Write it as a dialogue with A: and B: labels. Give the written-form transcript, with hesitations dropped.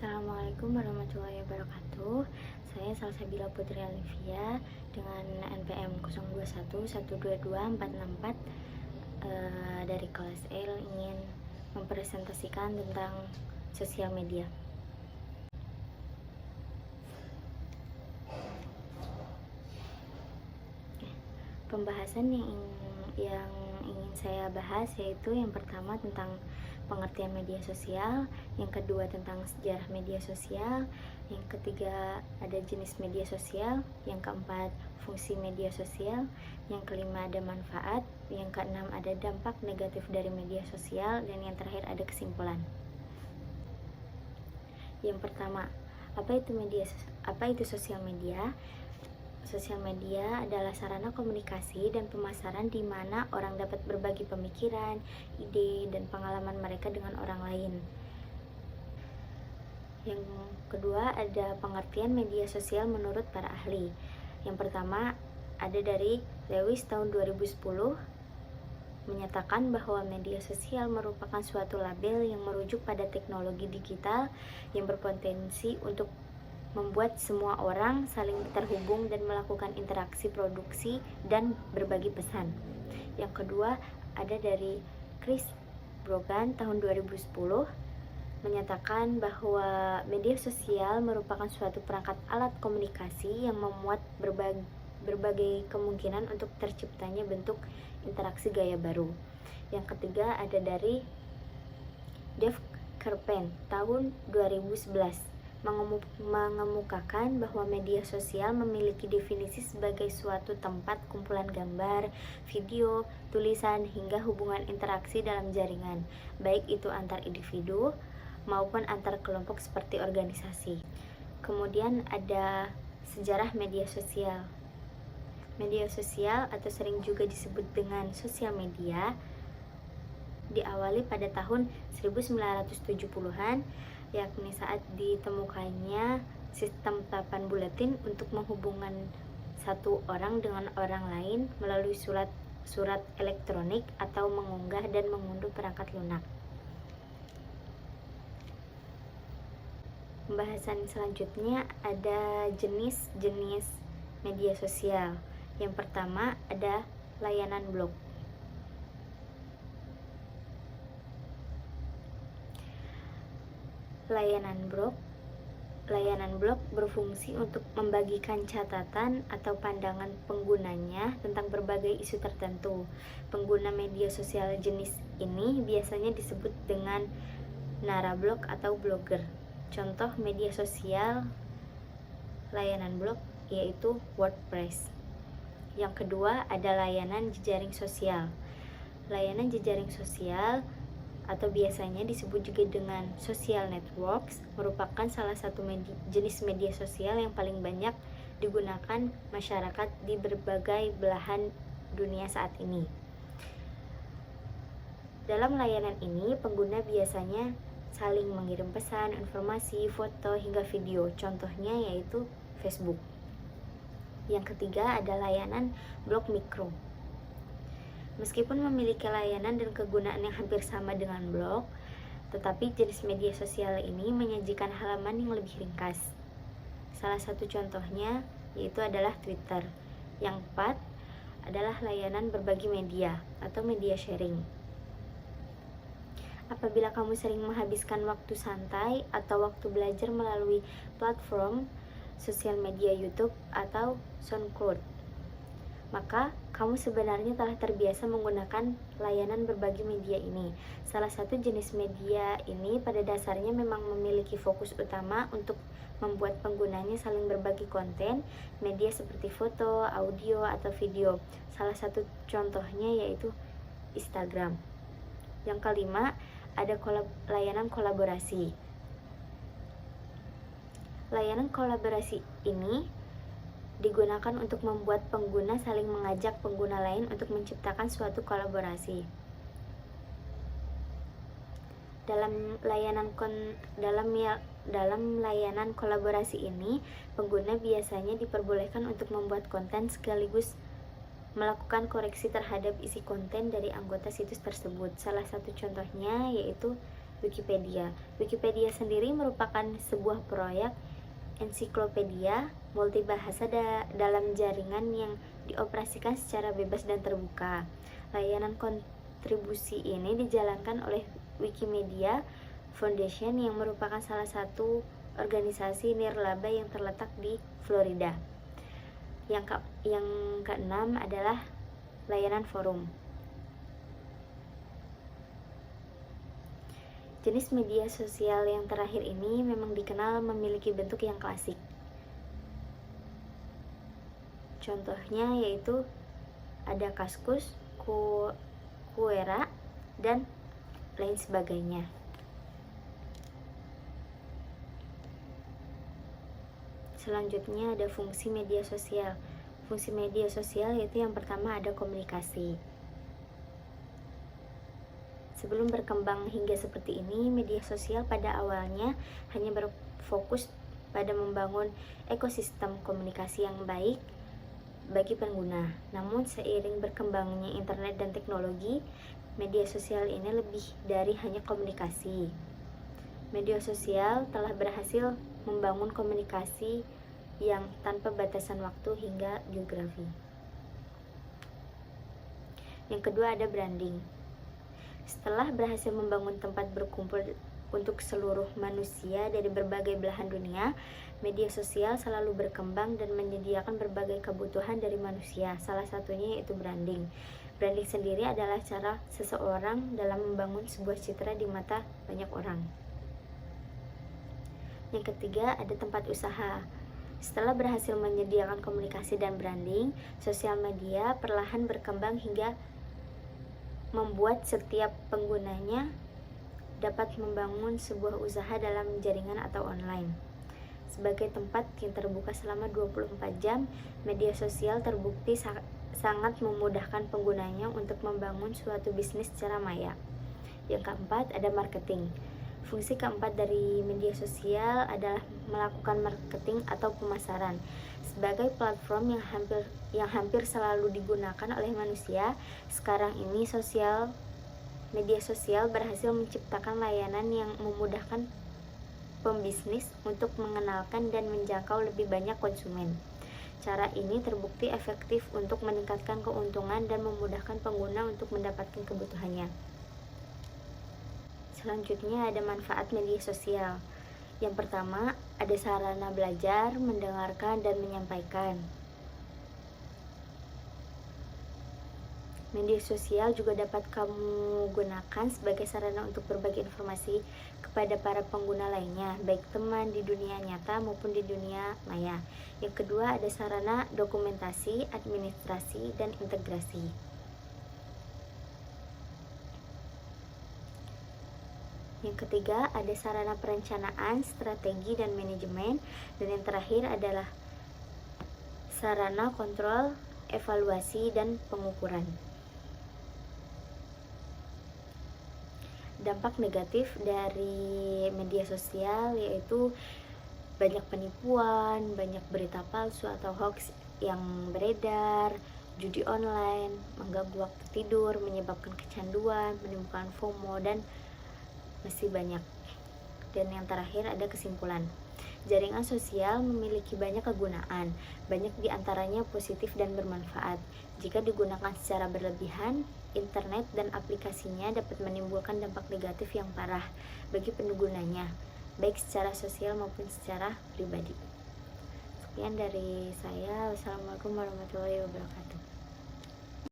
A: Assalamualaikum warahmatullahi wabarakatuh. Saya Salsabila Putri Alivia dengan NPM 0211222464 dari kelas L ingin mempresentasikan tentang sosial media. Pembahasan yang ingin saya bahas yaitu yang pertama tentang pengertian media sosial, yang kedua tentang sejarah media sosial, yang ketiga ada jenis media sosial, yang keempat fungsi media sosial, yang kelima ada manfaat, yang keenam ada dampak negatif dari media sosial, dan yang terakhir ada kesimpulan. Yang pertama, apa itu sosial media? Sosial media adalah sarana komunikasi dan pemasaran di mana orang dapat berbagi pemikiran, ide, dan pengalaman mereka dengan orang lain. Yang kedua, ada pengertian media sosial menurut para ahli. Yang pertama, ada dari Lewis tahun 2010 menyatakan bahwa media sosial merupakan suatu label yang merujuk pada teknologi digital yang berpotensi untuk membuat semua orang saling terhubung dan melakukan interaksi produksi dan berbagi pesan. Yang kedua, ada dari Chris Brogan tahun 2010 menyatakan bahwa media sosial merupakan suatu perangkat alat komunikasi yang memuat berbagai kemungkinan untuk terciptanya bentuk interaksi gaya baru. Yang ketiga, ada dari Dave Kerpen tahun 2011 mengemukakan bahwa media sosial memiliki definisi sebagai suatu tempat kumpulan gambar, video, tulisan, hingga hubungan interaksi dalam jaringan, baik itu antar individu maupun antar kelompok seperti organisasi. Kemudian ada sejarah media sosial. Media sosial atau sering juga disebut dengan sosial media diawali pada tahun 1970-an, yakni saat ditemukannya sistem papan buletin untuk menghubungkan satu orang dengan orang lain melalui surat elektronik atau mengunggah dan mengunduh perangkat lunak. Pembahasan selanjutnya ada jenis-jenis media sosial. Yang pertama ada layanan blog. Layanan blog berfungsi untuk membagikan catatan atau pandangan penggunanya tentang berbagai isu tertentu. Pengguna media sosial jenis ini biasanya disebut dengan narablog atau blogger. Contoh media sosial layanan blog yaitu WordPress. Yang kedua ada layanan jejaring sosial. Layanan jejaring sosial atau biasanya disebut juga dengan social networks merupakan salah satu jenis media sosial yang paling banyak digunakan masyarakat di berbagai belahan dunia saat ini. Dalam layanan ini, pengguna biasanya saling mengirim pesan, informasi, foto, hingga video. Contohnya yaitu Facebook. Yang ketiga ada layanan blog mikro. Meskipun memiliki layanan dan kegunaan yang hampir sama dengan blog, tetapi jenis media sosial ini menyajikan halaman yang lebih ringkas. Salah satu contohnya yaitu adalah Twitter. Yang keempat adalah layanan berbagi media atau media sharing. Apabila kamu sering menghabiskan waktu santai atau waktu belajar melalui platform sosial media YouTube atau SoundCloud, maka kamu sebenarnya telah terbiasa menggunakan layanan berbagi media ini. Salah satu jenis media ini pada dasarnya memang memiliki fokus utama untuk membuat penggunanya saling berbagi konten, media seperti foto, audio, atau video. Salah satu contohnya yaitu Instagram. Yang kelima, ada layanan kolaborasi. Layanan kolaborasi ini digunakan untuk membuat pengguna saling mengajak pengguna lain untuk menciptakan suatu kolaborasi. Dalam layanan kolaborasi ini, pengguna biasanya diperbolehkan untuk membuat konten sekaligus melakukan koreksi terhadap isi konten dari anggota situs tersebut. Salah satu contohnya yaitu Wikipedia. Wikipedia sendiri merupakan sebuah proyek ensiklopedia multibahasa dalam jaringan yang dioperasikan secara bebas dan terbuka. Layanan kontribusi ini dijalankan oleh Wikimedia Foundation yang merupakan salah satu organisasi nirlaba yang terletak di Florida. Yang keenam adalah layanan forum. Jenis media sosial yang terakhir ini memang dikenal memiliki bentuk yang klasik. Contohnya yaitu ada Kaskus, Quora, dan lain sebagainya. Selanjutnya ada fungsi media sosial. Fungsi media sosial yaitu yang pertama ada komunikasi. Sebelum berkembang hingga seperti ini, media sosial pada awalnya hanya berfokus pada membangun ekosistem komunikasi yang baik bagi pengguna. Namun seiring berkembangnya internet dan teknologi, media sosial ini lebih dari hanya komunikasi. Media sosial telah berhasil membangun komunikasi yang tanpa batasan waktu hingga geografi. Yang kedua ada branding. Setelah berhasil membangun tempat berkumpul untuk seluruh manusia dari berbagai belahan dunia, media sosial selalu berkembang dan menyediakan berbagai kebutuhan dari manusia. Salah satunya yaitu branding. Branding sendiri adalah cara seseorang dalam membangun sebuah citra di mata banyak orang. Yang ketiga ada tempat usaha. Setelah berhasil menyediakan komunikasi dan branding, sosial media perlahan berkembang hingga membuat setiap penggunanya dapat membangun sebuah usaha dalam jaringan atau online. Sebagai tempat yang terbuka selama 24 jam, media sosial terbukti sangat memudahkan penggunanya untuk membangun suatu bisnis secara maya. Yang keempat ada marketing. Fungsi keempat dari media sosial adalah melakukan marketing atau pemasaran. Sebagai platform yang hampir selalu digunakan oleh manusia, sekarang ini media sosial berhasil menciptakan layanan yang memudahkan pembisnis untuk mengenalkan dan menjangkau lebih banyak konsumen. Cara ini terbukti efektif untuk meningkatkan keuntungan dan memudahkan pengguna untuk mendapatkan kebutuhannya. Selanjutnya ada manfaat media sosial. Yang pertama, ada sarana belajar, mendengarkan, dan menyampaikan. Media sosial juga dapat kamu gunakan sebagai sarana untuk berbagi informasi kepada para pengguna lainnya, baik teman di dunia nyata maupun di dunia maya. Yang kedua, ada sarana dokumentasi, administrasi, dan integrasi. Yang ketiga, ada sarana perencanaan, strategi, dan manajemen. Dan yang terakhir adalah sarana kontrol, evaluasi, dan pengukuran. Dampak negatif dari media sosial yaitu banyak penipuan, banyak berita palsu atau hoax yang beredar, judi online, mengganggu waktu tidur, menyebabkan kecanduan, menimbulkan FOMO, dan masih banyak. Dan yang terakhir ada kesimpulan. Jaringan sosial memiliki banyak kegunaan, banyak diantaranya positif dan bermanfaat. Jika digunakan secara berlebihan, internet dan aplikasinya dapat menimbulkan dampak negatif yang parah bagi penggunanya, baik secara sosial maupun secara pribadi. Sekian dari saya. Wassalamualaikum warahmatullahi wabarakatuh.